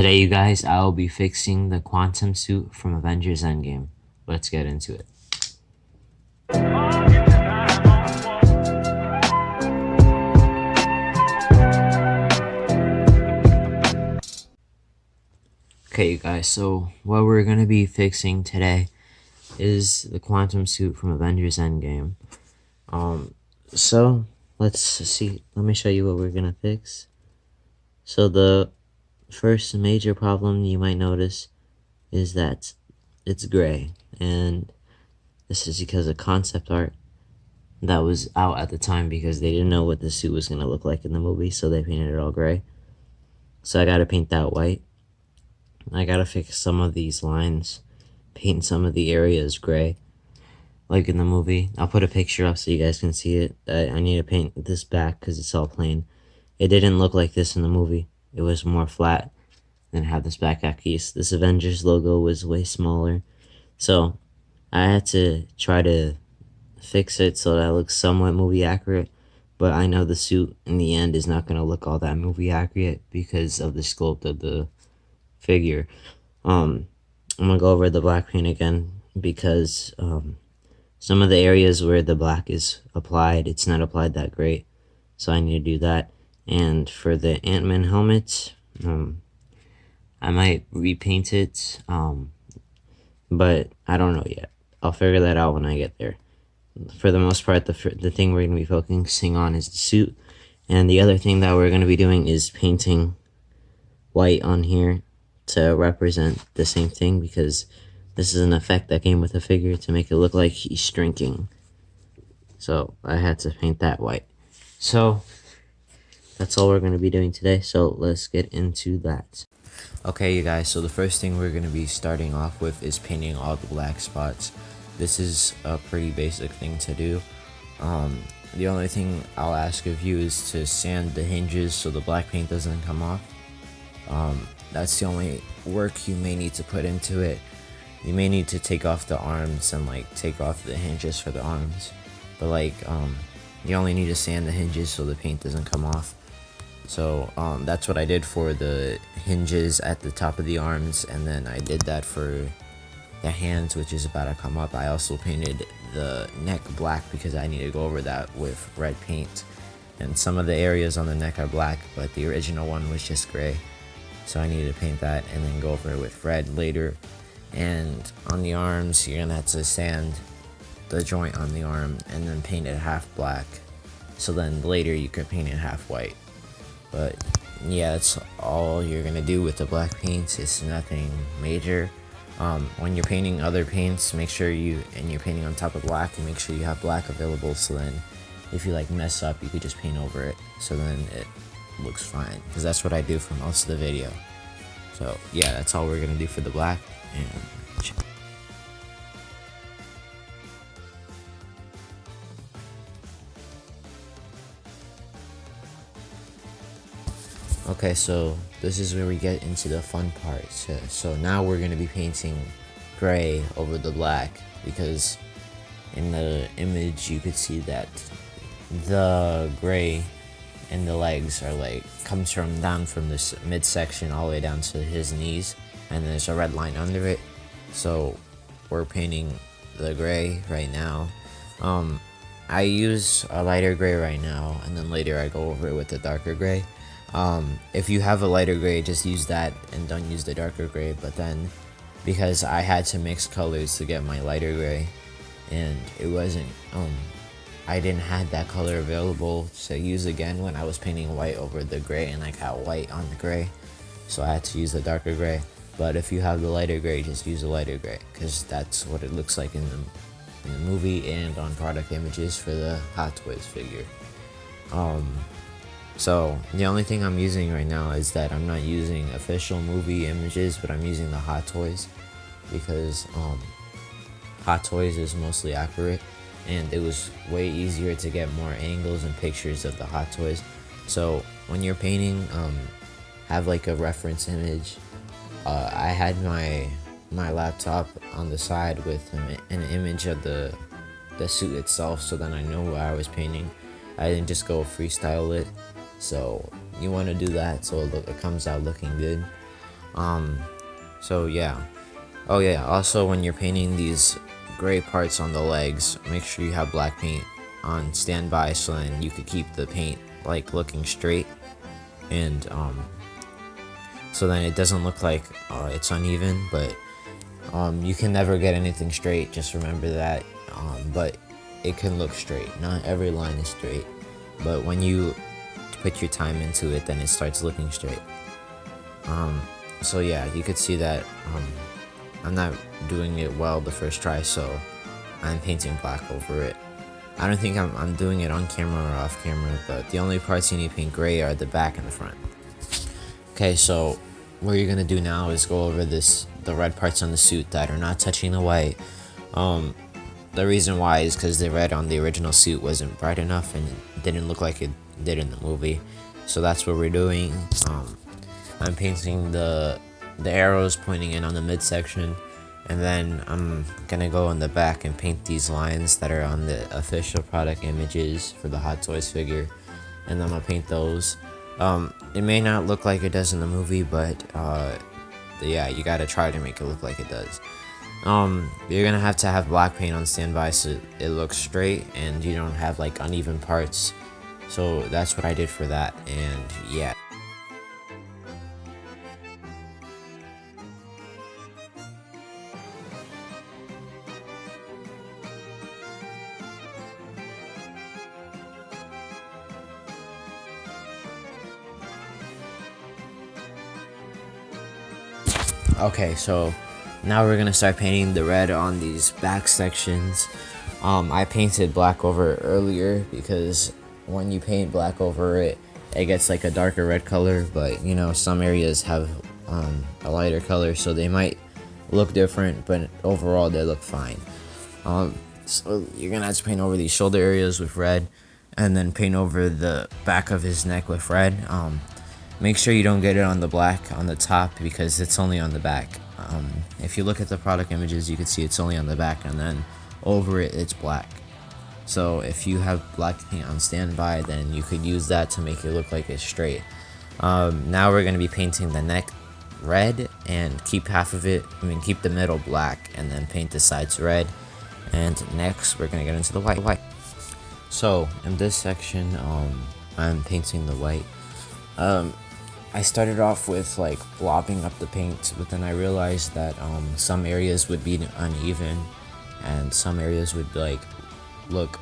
Today, you guys, I'll be fixing the quantum suit from Avengers Endgame. Let's get into it. Okay, you guys, so what we're going to be fixing today is the quantum suit from Avengers Endgame. So let's see. Let me show you what we're going to fix. So the first major problem you might notice is that it's gray, and this is because of concept art that was out at the time because they didn't know what the suit was going to look like in the movie, so they painted it all gray. So I gotta paint that white. I gotta fix some of these lines, paint some of the areas gray, like in the movie. I'll put a picture up so you guys can see it. I need to paint this back because it's all plain. It didn't look like this in the movie. It was more flat than have this back piece. This Avengers logo was way smaller. So I had to try to fix it so that it looks somewhat movie accurate. But I know the suit in the end is not going to look all that movie accurate because of the sculpt of the figure. I'm going to go over the black paint again because some of the areas where the black is applied, it's not applied that great. So I need to do that. And for the Ant-Man helmet, I might repaint it, but I don't know yet. I'll figure that out when I get there. For the most part, the thing we're going to be focusing on is the suit. And the other thing that we're going to be doing is painting white on here to represent the same thing, because this is an effect that came with the figure to make it look like he's shrinking. So I had to paint that white. So that's all we're going to be doing today. So let's get into that. Okay, you guys, so the first thing we're going to be starting off with is painting all the black spots. This is a pretty basic thing to do. The only thing I'll ask of you is to sand the hinges so the black paint doesn't come off. That's the only work you may need to put into it. You may need to take off the arms and take off the hinges for the arms, but you only need to sand the hinges so the paint doesn't come off. So that's what I did for the hinges at the top of the arms, and then I did that for the hands, which is about to come up. I also painted the neck black because I need to go over that with red paint, and some of the areas on the neck are black, but the original one was just gray, so I need to paint that and then go over it with red later. And on the arms, you're gonna have to sand the joint on the arm and then paint it half black, so then later you could paint it half white. But yeah, that's all you're gonna do with the black paints. It's nothing major. When you're painting other paints, make sure you're painting on top of black, and make sure you have black available, so then if you mess up, you could just paint over it, so then it looks fine, because that's what I do for most of the video. So yeah, that's all we're gonna do for the black. And okay, so this is where we get into the fun part. So now we're going to be painting gray over the black, because in the image you could see that the gray in the legs are comes from down from this midsection all the way down to his knees, and there's a red line under it. So we're painting the gray right now. I use a lighter gray right now, and then later I go over it with the darker gray. If you have a lighter gray, just use that and don't use the darker gray. But then, because I had to mix colors to get my lighter gray, and it wasn't, I didn't have that color available to use again when I was painting white over the gray, and I got white on the gray, so I had to use the darker gray. But if you have the lighter gray, just use the lighter gray, because that's what it looks like in the movie and on product images for the Hot Toys figure. So the only thing I'm using right now is that I'm not using official movie images, but I'm using the Hot Toys, because Hot Toys is mostly accurate, and it was way easier to get more angles and pictures of the Hot Toys. So when you're painting, have a reference image. I had my laptop on the side with an image of the suit itself, so then I know what I was painting. I didn't just go freestyle it. So you want to do that so it comes out looking good. So yeah. Oh yeah, also when you're painting these gray parts on the legs, make sure you have black paint on standby so then you could keep the paint like looking straight, and so then it doesn't look like it's uneven, but you can never get anything straight, just remember that. But it can look straight. Not every line is straight, but when you put your time into it, then it starts looking straight. So yeah, you could see that I'm not doing it well the first try, so I'm painting black over it. I don't think I'm doing it on camera or off camera, but the only parts you need to paint gray are the back and the front. Okay, so what you're gonna do now is go over the red parts on the suit that are not touching the white. The reason why is because the red on the original suit wasn't bright enough and it didn't look like it did in the movie. So that's what we're doing. I'm painting the arrows pointing in on the midsection, and then I'm gonna go in the back and paint these lines that are on the official product images for the Hot Toys figure, and I'm gonna paint those. It may not look like it does in the movie, but yeah, you gotta try to make it look like it does. You're gonna have to have black paint on standby so it looks straight and you don't have like uneven parts. So that's what I did for that, and yeah. Okay, so now we're gonna start painting the red on these back sections. I painted black over it earlier because when you paint black over it, it gets like a darker red color, but you know, some areas have a lighter color, so they might look different, but overall they look fine. So you're gonna have to paint over these shoulder areas with red, and then paint over the back of his neck with red. Make sure you don't get it on the black on the top because it's only on the back. If you look at the product images, you can see it's only on the back, and then over it, it's black. So if you have black paint on standby, then you could use that to make it look like it's straight. Now we're going to be painting the neck red and keep keep the middle black, and then paint the sides red. And next, we're going to get into the white. So in this section, I'm painting the white. I started off with like blobbing up the paint, but then I realized that some areas would be uneven and some areas would like look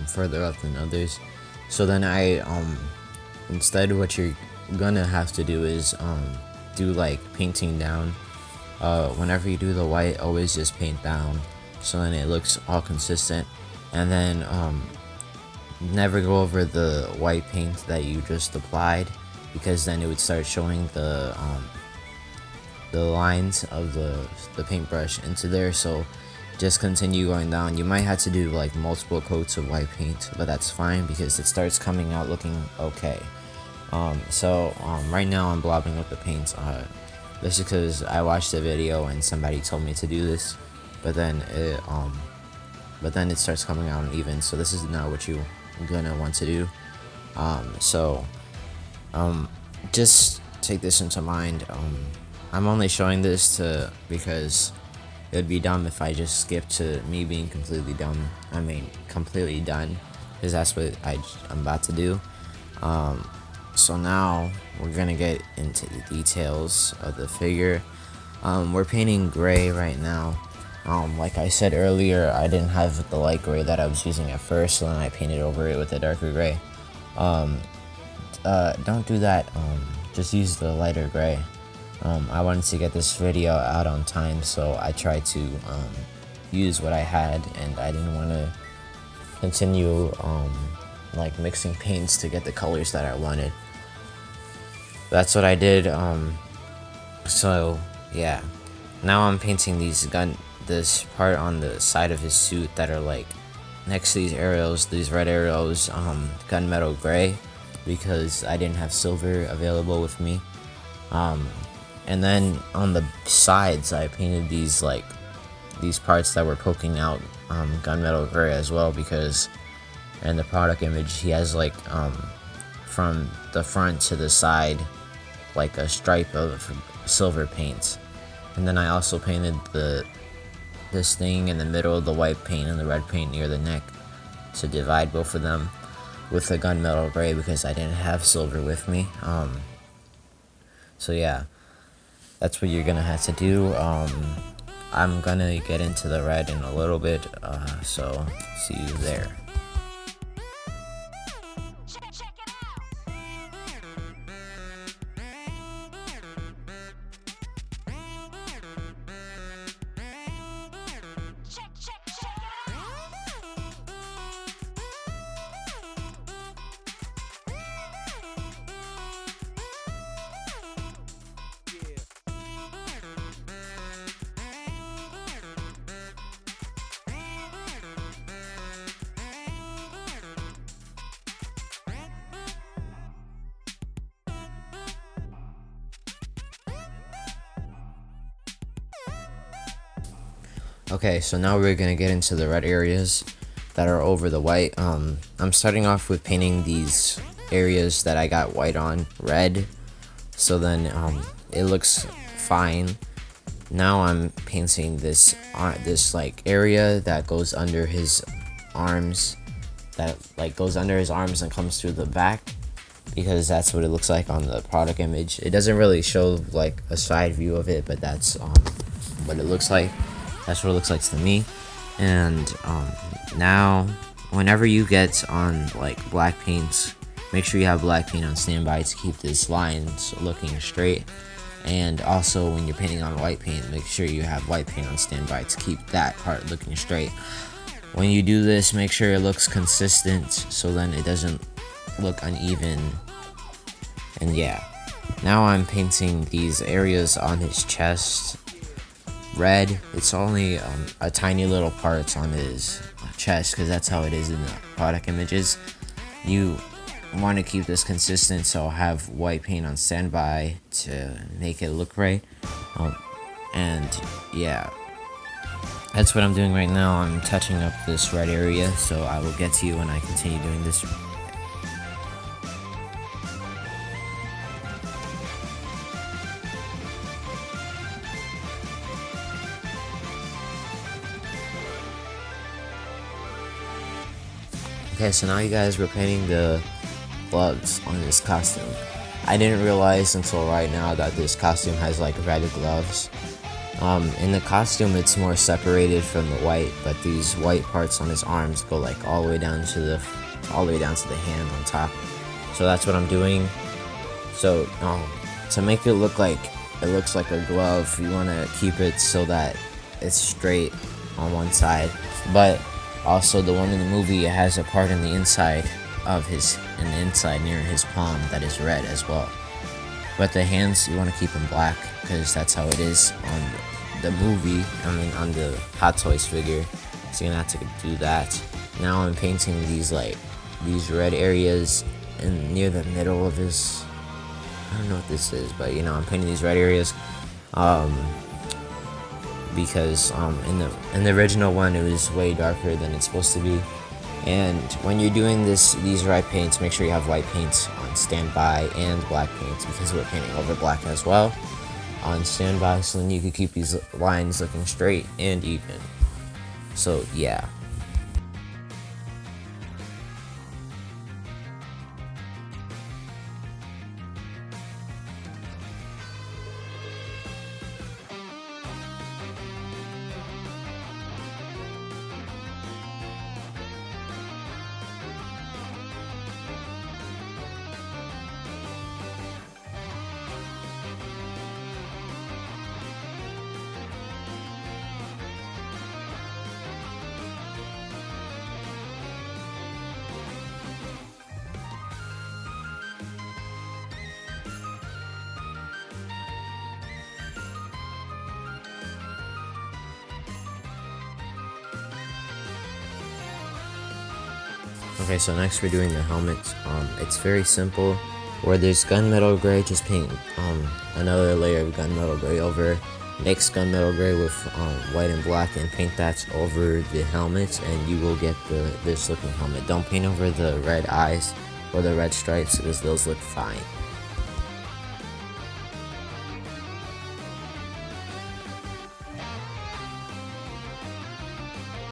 further up than others. So then I instead what you're gonna have to do is do like painting down. Whenever you do the white, always just paint down so then it looks all consistent, and then never go over the white paint that you just applied, because then it would start showing the lines of the paintbrush into there. So just continue going down. You might have to do like multiple coats of white paint, but that's fine because it starts coming out looking okay. Right now I'm blobbing up the paint. This is because I watched a video and somebody told me to do this, but then it starts coming out uneven. So this is not what you're gonna want to do. Just take this into mind. I'm only showing this because it would be dumb if I just skipped to me being completely done, because that's what I'm about to do. So now we're gonna get into the details of the figure. We're painting gray right now. Like I said earlier, I didn't have the light gray that I was using at first, so then I painted over it with a darker gray. Don't do that. Just use the lighter gray. I wanted to get this video out on time, so I tried to use what I had, and I didn't want to continue like mixing paints to get the colors that I wanted. That's what I did. So yeah, now I'm painting this part on the side of his suit that are like next to these arrows, these red arrows, gunmetal gray, because I didn't have silver available with me. And then on the sides, I painted these parts that were poking out gunmetal gray as well, because in the product image he has from the front to the side like a stripe of silver paint. And then I also painted this thing in the middle, the white paint and the red paint near the neck, to divide both of them with the gunmetal gray because I didn't have silver with me. So yeah, that's what you're gonna have to do. I'm gonna get into the red in a little bit, so see you there. Okay, so now we're gonna get into the red areas that are over the white. I'm starting off with painting these areas that I got white on red, so then it looks fine. Now I'm painting this like area that goes under his arms, that like goes under his arms and comes through the back, because that's what it looks like on the product image. It doesn't really show like a side view of it, but that's what it looks like. That's what it looks like to me. And now whenever you get on like black paints, make sure you have black paint on standby to keep these lines looking straight. And also when you're painting on white paint, make sure you have white paint on standby to keep that part looking straight. When you do this, make sure it looks consistent so then it doesn't look uneven. And yeah, now I'm painting these areas on his chest red. It's only a tiny little parts on his chest because that's how it is in the product images. You want to keep this consistent, so I'll have white paint on standby to make it look right. And yeah, that's what I'm doing right now. I'm touching up this red area, so I will get to you when I continue doing this. Okay, so now you guys were painting the gloves on this costume. I didn't realize until right now that this costume has like red gloves. In the costume it's more separated from the white, but these white parts on his arms go like all the way down to the hand on top. So that's what I'm doing. So to make it look like it looks like a glove, you want to keep it so that it's straight on one side, but also the one in the movie, it has a part in the inside near his palm that is red as well. But the hands, you want to keep them black because that's how it is on the movie. On the Hot Toys figure. So you're gonna have to do that. Now I'm painting these red areas near the middle of his. I don't know what this is, but I'm painting these red areas. Because in the original one it was way darker than it's supposed to be. And when you're doing these red paints, make sure you have white paints on standby and black paints, because we're painting over black as well on standby, so then you can keep these lines looking straight and even. So yeah. Okay, so next we're doing the helmet. It's very simple. Where there's gunmetal gray, just paint another layer of gunmetal gray over. Mix gunmetal gray with white and black and paint that over the helmet, and you will get this looking helmet. Don't paint over the red eyes or the red stripes because those look fine.